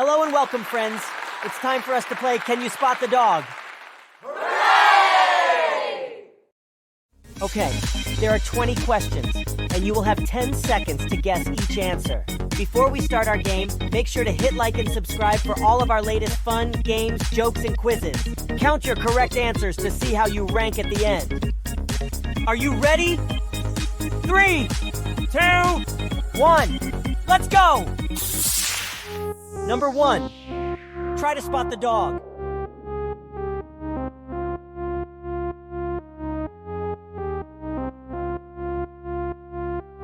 Hello and welcome, friends. It's time for us to play Can You Spot the Dog? Hooray! Okay, there are 20 questions, and you will have 10 seconds to guess each answer. Before we start our game, make sure to hit like and subscribe for all of our latest fun, games, jokes, and quizzes. Count your correct answers to see how you rank at the end. Are you ready? 3, 2, 1, let's go! Number 1, try to spot the dog.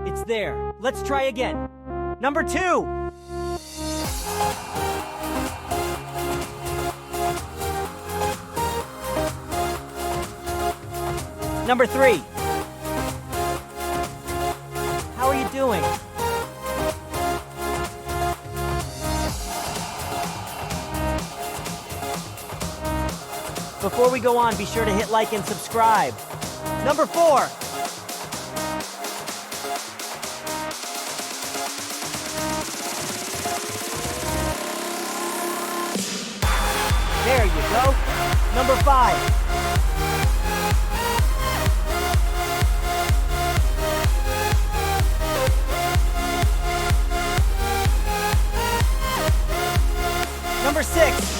It's there. Let's try again. Number 2. Number 3. How are you doing? Before we go on, be sure to hit like and subscribe. Number 4. There you go. Number 5. Number 6.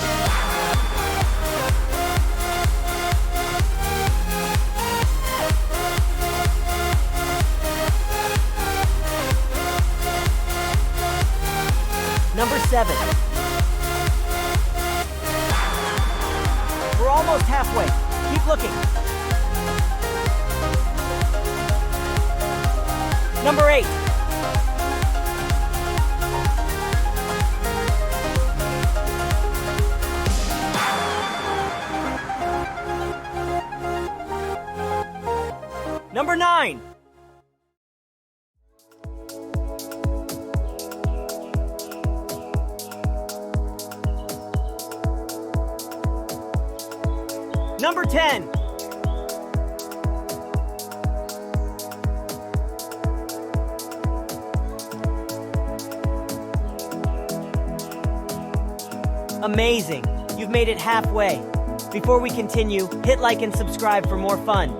Number 7. We're almost halfway. Keep looking. Number 8. Number 9. Number 10. Amazing. You've made it halfway. Before we continue, hit like and subscribe for more fun.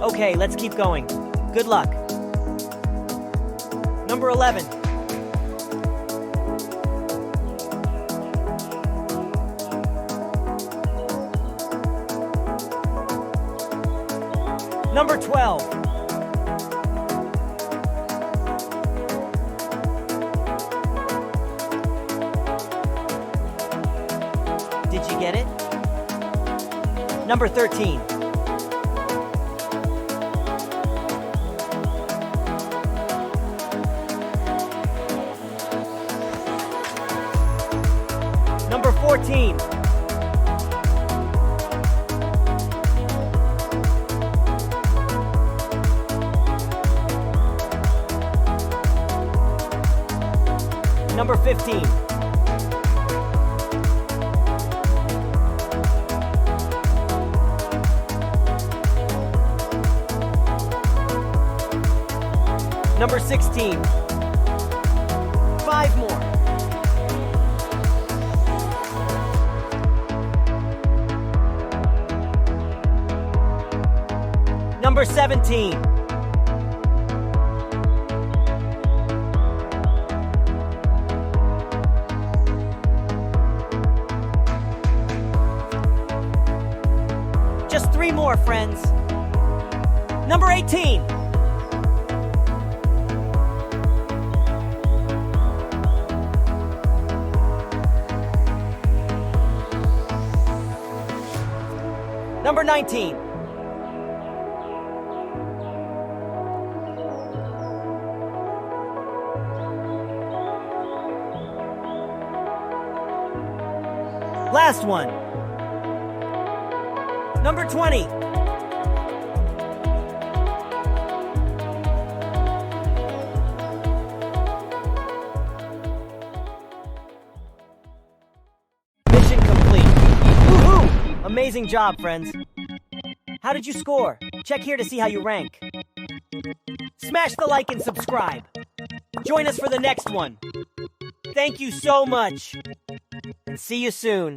Okay, let's keep going. Good luck. Number 11. Number 12. Did you get it? Number 13. Number 14. Number 15. Number 16. 5 more. Number 17. Just 3 more, friends. Number 18. Number 19. Last one. Number 20. Mission complete. Woohoo! Amazing job, friends. How did you score? Check here to see how you rank. Smash the like and subscribe. Join us for the next one. Thank you so much. and see you soon.